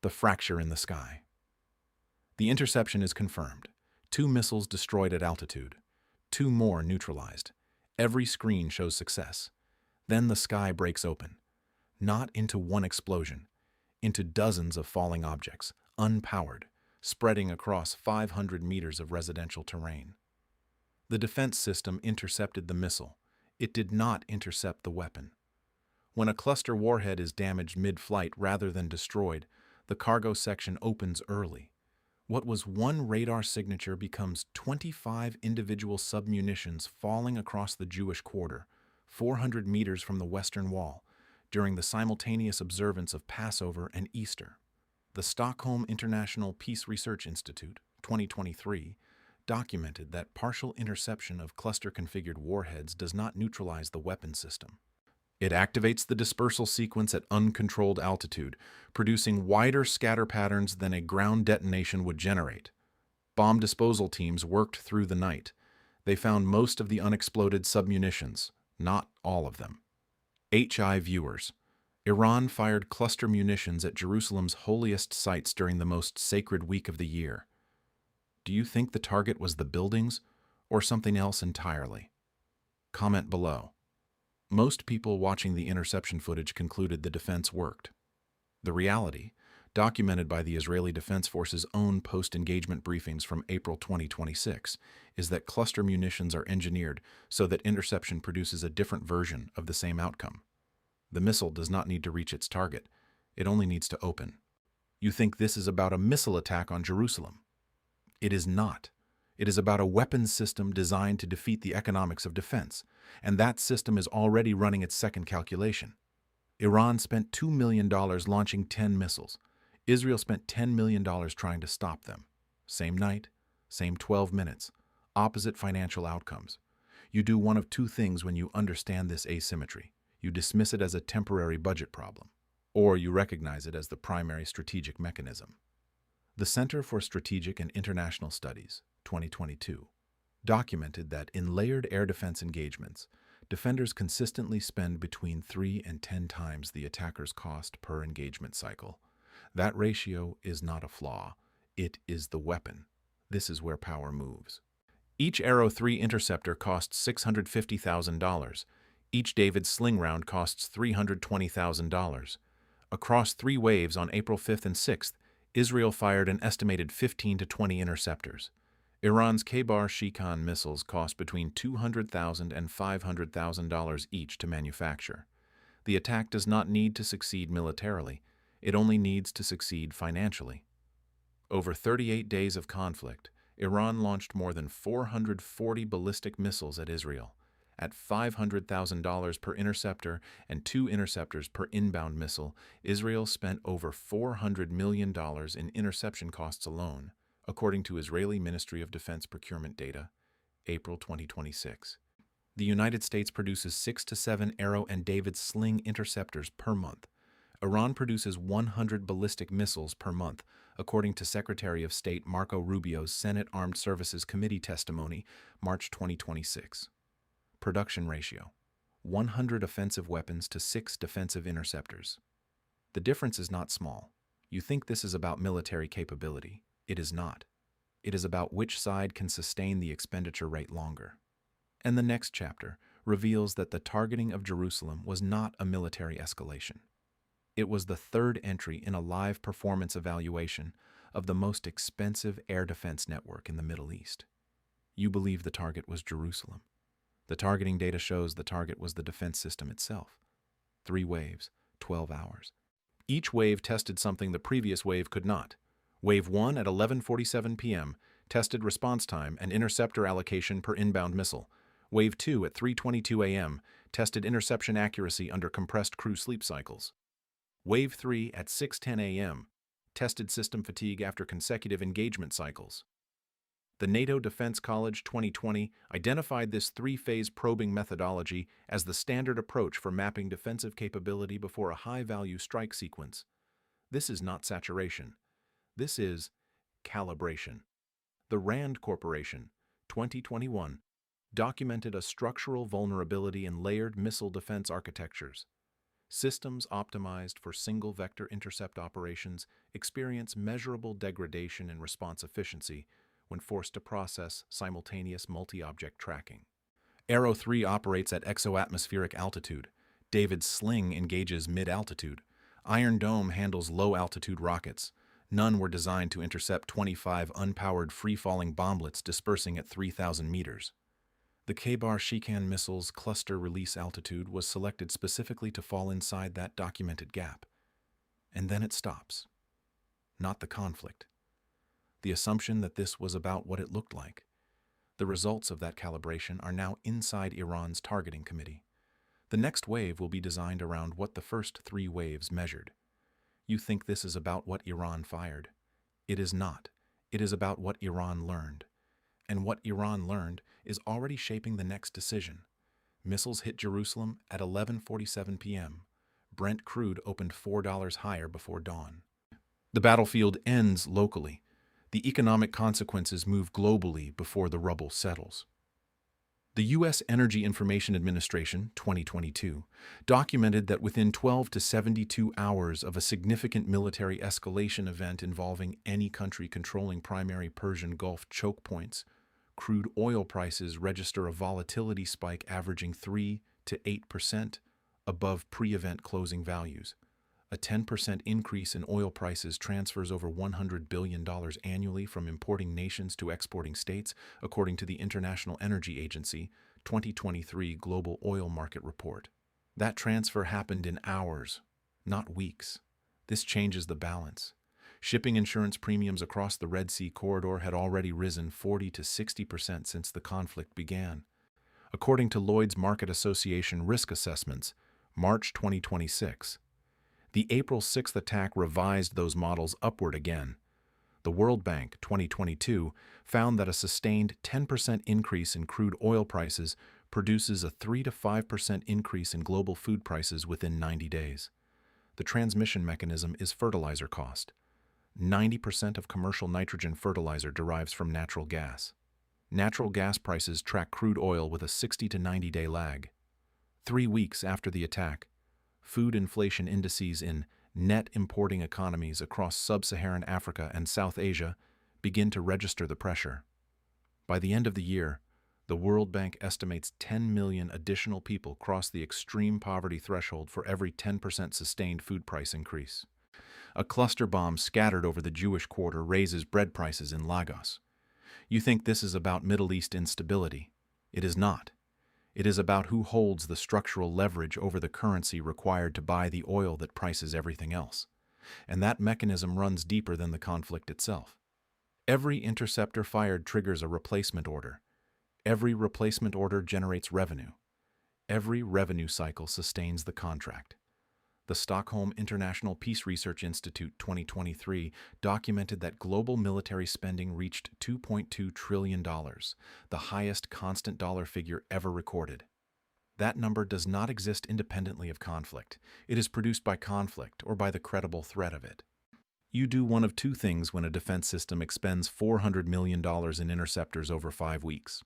The fracture in the sky. The interception is confirmed. 2 missiles destroyed at altitude. 2 more neutralized. Every screen shows success. Then the sky breaks open. Not into one explosion, into dozens of falling objects, unpowered, spreading across 500 meters of residential terrain. The defense system intercepted the missile. It did not intercept the weapon. When a cluster warhead is damaged mid-flight rather than destroyed, the cargo section opens early. What was one radar signature becomes 25 individual submunitions falling across the Jewish quarter, 400 meters from the Western Wall, during the simultaneous observance of Passover and Easter. The Stockholm International Peace Research Institute, 2023, documented that partial interception of cluster-configured warheads does not neutralize the weapon system. It activates the dispersal sequence at uncontrolled altitude, producing wider scatter patterns than a ground detonation would generate. Bomb disposal teams worked through the night. They found most of the unexploded submunitions, not all of them. HI viewers. Iran fired cluster munitions at Jerusalem's holiest sites during the most sacred week of the year. Do you think the target was the buildings or something else entirely? Comment below. Most people watching the interception footage concluded the defense worked. The reality, documented by the Israeli Defense Force's own post-engagement briefings from April 2026, is that cluster munitions are engineered so that interception produces a different version of the same outcome. The missile does not need to reach its target. It only needs to open. You think this is about a missile attack on Jerusalem? It is not. It is about a weapons system designed to defeat the economics of defense, and that system is already running its second calculation. Iran spent $2 million launching 10 missiles. Israel spent $10 million trying to stop them. Same night, same 12 minutes, opposite financial outcomes. You do one of two things when you understand this asymmetry. You dismiss it as a temporary budget problem, or you recognize it as the primary strategic mechanism. The Center for Strategic and International Studies, 2022, documented that in layered air defense engagements, defenders consistently spend between 3 and 10 times the attacker's cost per engagement cycle. That ratio is not a flaw. It is the weapon. This is where power moves. Each Arrow 3 interceptor costs $650,000. Each David's Sling round costs $320,000. Across 3 waves on April 5th and 6th, Israel fired an estimated 15 to 20 interceptors. Iran's Khaybar-Shikan missiles cost between $200,000 and $500,000 each to manufacture. The attack does not need to succeed militarily. It only needs to succeed financially. Over 38 days of conflict, Iran launched more than 440 ballistic missiles at Israel. At $500,000 per interceptor and 2 interceptors per inbound missile, Israel spent over $400 million in interception costs alone, according to Israeli Ministry of Defense procurement data, April 2026. The United States produces 6 to 7 Arrow and David's Sling interceptors per month. Iran produces 100 ballistic missiles per month, according to Secretary of State Marco Rubio's Senate Armed Services Committee testimony, March 2026. Production ratio: 100 offensive weapons to 6 defensive interceptors. The difference is not small. You think this is about military capability. It is not. It is about which side can sustain the expenditure rate longer. And the next chapter reveals that the targeting of Jerusalem was not a military escalation. It was the third entry in a live performance evaluation of the most expensive air defense network in the Middle East. You believe the target was Jerusalem. The targeting data shows the target was the defense system itself. 3 waves, 12 hours. Each wave tested something the previous wave could not. Wave 1 at 11:47 p.m. tested response time and interceptor allocation per inbound missile. Wave 2 at 3:22 a.m. tested interception accuracy under compressed crew sleep cycles. Wave 3 at 6:10 a.m. tested system fatigue after consecutive engagement cycles. The NATO Defense College 2020 identified this 3-phase probing methodology as the standard approach for mapping defensive capability before a high-value strike sequence. This is not saturation. This is calibration. The RAND Corporation, 2021, documented a structural vulnerability in layered missile defense architectures. Systems optimized for single-vector intercept operations experience measurable degradation in response efficiency when forced to process simultaneous multi-object tracking. Arrow 3 operates at exoatmospheric altitude. David's Sling engages mid-altitude. Iron Dome handles low-altitude rockets. None were designed to intercept 25 unpowered free-falling bomblets dispersing at 3,000 meters. The Khaybar-Shikan missile's cluster release altitude was selected specifically to fall inside that documented gap. And then it stops. Not the conflict. The assumption that this was about what it looked like. The results of that calibration are now inside Iran's targeting committee. The next wave will be designed around what the first 3 waves measured. You think this is about what Iran fired. It is not. It is about what Iran learned. And what Iran learned is already shaping the next decision. Missiles hit Jerusalem at 11:47 p.m. Brent crude opened $4 higher before dawn. The battlefield ends locally. The economic consequences move globally before the rubble settles. The U.S. Energy Information Administration, 2022, documented that within 12 to 72 hours of a significant military escalation event involving any country controlling primary Persian Gulf choke points, crude oil prices register a volatility spike averaging 3 to 8% above pre-event closing values. A 10% increase in oil prices transfers over $100 billion annually from importing nations to exporting states, according to the International Energy Agency 2023 Global Oil Market Report. That transfer happened in hours, not weeks. This changes the balance. Shipping insurance premiums across the Red Sea corridor had already risen 40 to 60% since the conflict began. According to Lloyd's Market Association risk assessments, March 2026, the April 6th attack revised those models upward again. The World Bank, 2022, found that a sustained 10% increase in crude oil prices produces a 3 to 5% increase in global food prices within 90 days. The transmission mechanism is fertilizer cost. 90% of commercial nitrogen fertilizer derives from natural gas. Natural gas prices track crude oil with a 60 to 90-day lag. 3 weeks after the attack, food inflation indices in net importing economies across sub-Saharan Africa and South Asia begin to register the pressure. By the end of the year, the World Bank estimates 10 million additional people cross the extreme poverty threshold for every 10% sustained food price increase. A cluster bomb scattered over the Jewish quarter raises bread prices in Lagos. You think this is about Middle East instability. It is not. It is about who holds the structural leverage over the currency required to buy the oil that prices everything else. And that mechanism runs deeper than the conflict itself. Every interceptor fired triggers a replacement order. Every replacement order generates revenue. Every revenue cycle sustains the contract. The Stockholm International Peace Research Institute 2023 documented that global military spending reached $2.2 trillion, the highest constant dollar figure ever recorded. That number does not exist independently of conflict. It is produced by conflict or by the credible threat of it. You do one of 2 things when a defense system expends $400 million in interceptors over 5 weeks.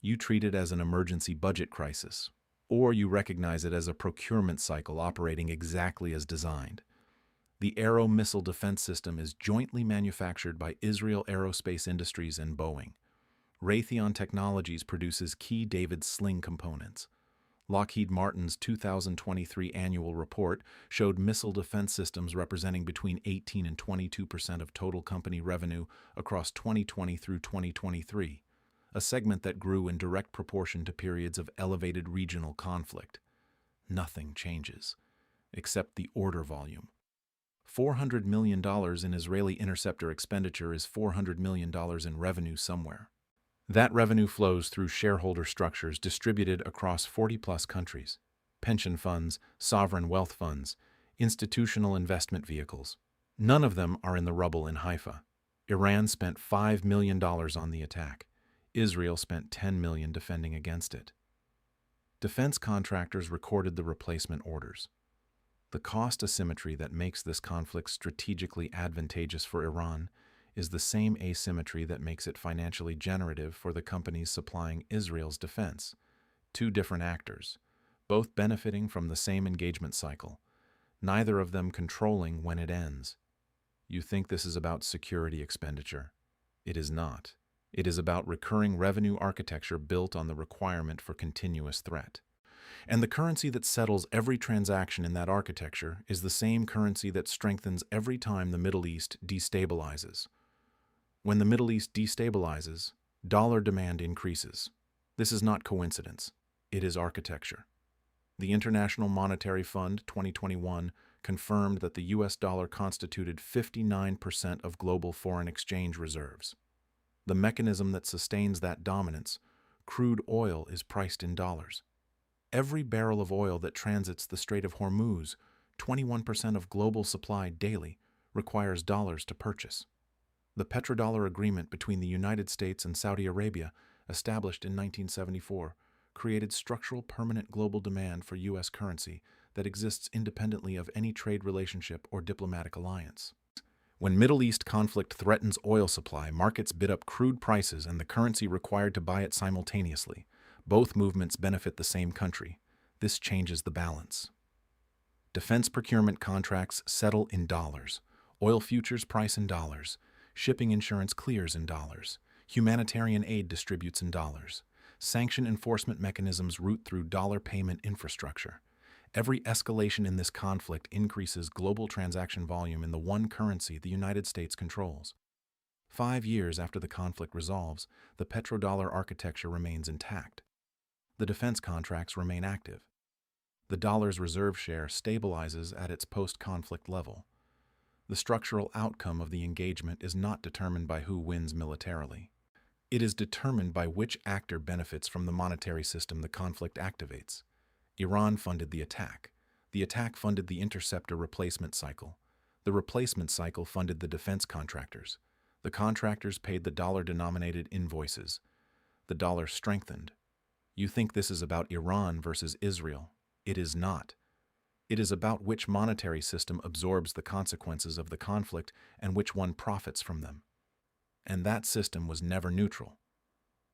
You treat it as an emergency budget crisis, or you recognize it as a procurement cycle operating exactly as designed. The Arrow missile defense system is jointly manufactured by Israel Aerospace Industries and Boeing. Raytheon Technologies produces key David Sling components. Lockheed Martin's 2023 annual report showed missile defense systems representing between 18 and 22% of total company revenue across 2020 through 2023. A segment that grew in direct proportion to periods of elevated regional conflict. Nothing changes, except the order volume. $400 million in Israeli interceptor expenditure is $400 million in revenue somewhere. That revenue flows through shareholder structures distributed across 40-plus countries, pension funds, sovereign wealth funds, institutional investment vehicles. None of them are in the rubble in Haifa. Iran spent $5 million on the attack. Israel spent $10 million defending against it. Defense contractors recorded the replacement orders. The cost asymmetry that makes this conflict strategically advantageous for Iran is the same asymmetry that makes it financially generative for the companies supplying Israel's defense. 2 different actors, both benefiting from the same engagement cycle, neither of them controlling when it ends. You think this is about security expenditure. It is not. It is about recurring revenue architecture built on the requirement for continuous threat. And the currency that settles every transaction in that architecture is the same currency that strengthens every time the Middle East destabilizes. When the Middle East destabilizes, dollar demand increases. This is not coincidence. It is architecture. The International Monetary Fund 2021 confirmed that the US dollar constituted 59% of global foreign exchange reserves. The mechanism that sustains that dominance, crude oil, is priced in dollars. Every barrel of oil that transits the Strait of Hormuz, 21% of global supply daily, requires dollars to purchase. The Petrodollar agreement between the United States and Saudi Arabia, established in 1974, created structural permanent global demand for U.S. currency that exists independently of any trade relationship or diplomatic alliance. When Middle East conflict threatens oil supply, markets bid up crude prices and the currency required to buy it simultaneously. Both movements benefit the same country. This changes the balance. Defense procurement contracts settle in dollars. Oil futures price in dollars. Shipping insurance clears in dollars. Humanitarian aid distributes in dollars. Sanction enforcement mechanisms route through dollar payment infrastructure. Every escalation in this conflict increases global transaction volume in the one currency the United States controls. 5 years after the conflict resolves, the petrodollar architecture remains intact. The defense contracts remain active. The dollar's reserve share stabilizes at its post-conflict level. The structural outcome of the engagement is not determined by who wins militarily. It is determined by which actor benefits from the monetary system the conflict activates. Iran funded the attack. The attack funded the interceptor replacement cycle. The replacement cycle funded the defense contractors. The contractors paid the dollar-denominated invoices. The dollar strengthened. You think this is about Iran versus Israel. It is not. It is about which monetary system absorbs the consequences of the conflict and which one profits from them. And that system was never neutral.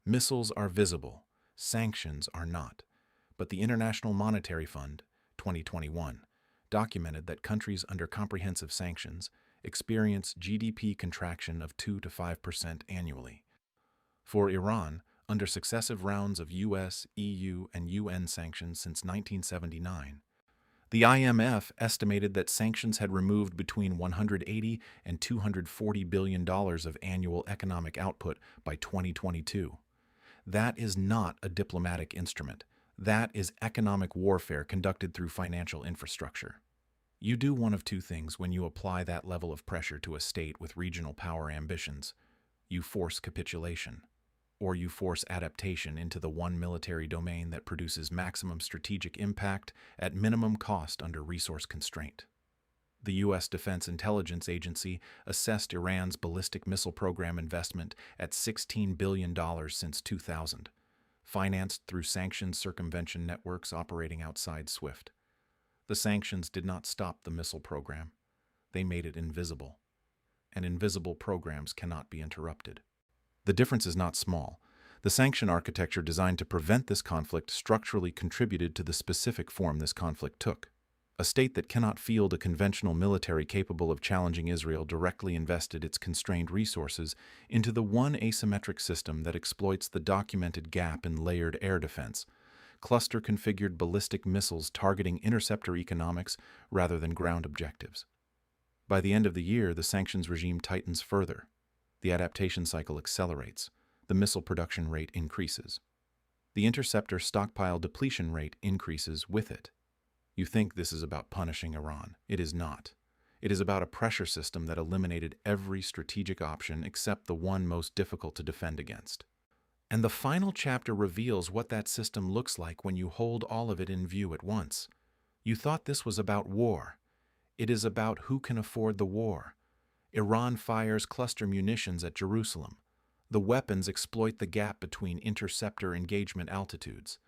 Missiles are visible, sanctions are not. But the International Monetary Fund, 2021, documented that countries under comprehensive sanctions experience GDP contraction of 2 to 5% annually. For Iran, under successive rounds of US, EU, and UN sanctions since 1979, the IMF estimated that sanctions had removed between $180 and $240 billion of annual economic output by 2022. That is not a diplomatic instrument. That is economic warfare conducted through financial infrastructure. You do one of two things when you apply that level of pressure to a state with regional power ambitions. You force capitulation, or you force adaptation into the one military domain that produces maximum strategic impact at minimum cost under resource constraint. The U.S. Defense Intelligence Agency assessed Iran's ballistic missile program investment at $16 billion since 2000, financed through sanctions circumvention networks operating outside SWIFT. The sanctions did not stop the missile program. They made it invisible. And invisible programs cannot be interrupted. The difference is not small. The sanction architecture designed to prevent this conflict structurally contributed to the specific form this conflict took. A state that cannot field a conventional military capable of challenging Israel directly invested its constrained resources into the one asymmetric system that exploits the documented gap in layered air defense, cluster-configured ballistic missiles targeting interceptor economics rather than ground objectives. By the end of the year, the sanctions regime tightens further. The adaptation cycle accelerates. The missile production rate increases. The interceptor stockpile depletion rate increases with it. You think this is about punishing Iran. It is not. It is about a pressure system that eliminated every strategic option except the one most difficult to defend against. And the final chapter reveals what that system looks like when you hold all of it in view at once. You thought this was about war. It is about who can afford the war. Iran fires cluster munitions at Jerusalem. The weapons exploit the gap between interceptor engagement altitudes.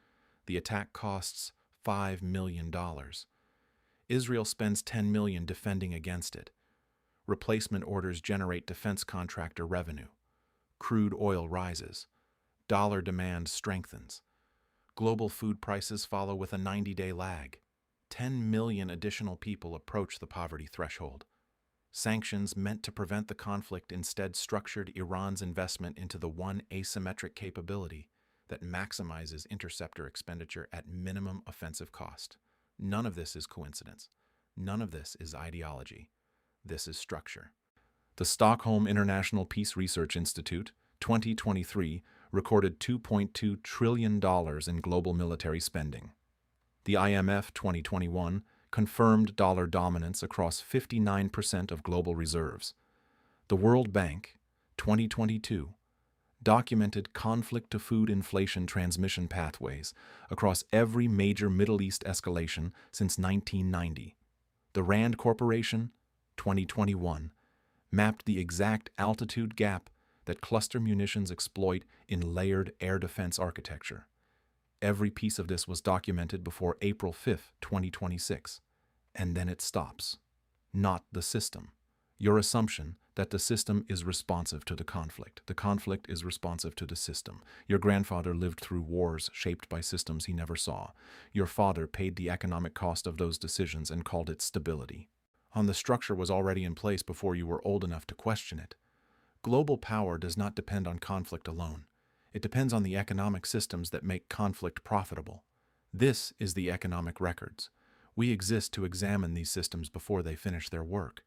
The attack costs $5 million. Israel spends $10 million defending against it. Replacement orders generate defense contractor revenue. Crude oil rises. Dollar demand strengthens. Global food prices follow with a 90-day lag. 10 million additional people approach the poverty threshold. Sanctions meant to prevent the conflict instead structured Iran's investment into the one asymmetric capability that maximizes interceptor expenditure at minimum offensive cost. None of this is coincidence. None of this is ideology. This is structure. The Stockholm International Peace Research Institute, 2023, recorded $2.2 trillion in global military spending. The IMF, 2021, confirmed dollar dominance across 59% of global reserves. The World Bank, 2022, documented conflict-to-food inflation transmission pathways across every major Middle East escalation since 1990. The Rand Corporation, 2021, mapped the exact altitude gap that cluster munitions exploit in layered air defense architecture. Every piece of this was documented before April 5, 2026. And then it stops. Not the system. Your assumption that the system is responsive to the conflict. The conflict is responsive to the system. Your grandfather lived through wars shaped by systems he never saw. Your father paid the economic cost of those decisions and called it stability. The structure was already in place before you were old enough to question it. Global power does not depend on conflict alone. It depends on the economic systems that make conflict profitable. This is the economic records. We exist to examine these systems before they finish their work,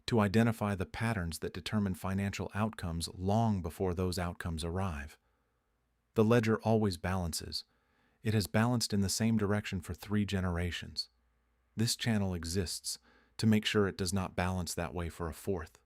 to identify the patterns that determine financial outcomes long before those outcomes arrive. The ledger always balances. It has balanced in the same direction for 3 generations. This channel exists to make sure it does not balance that way for a 4th.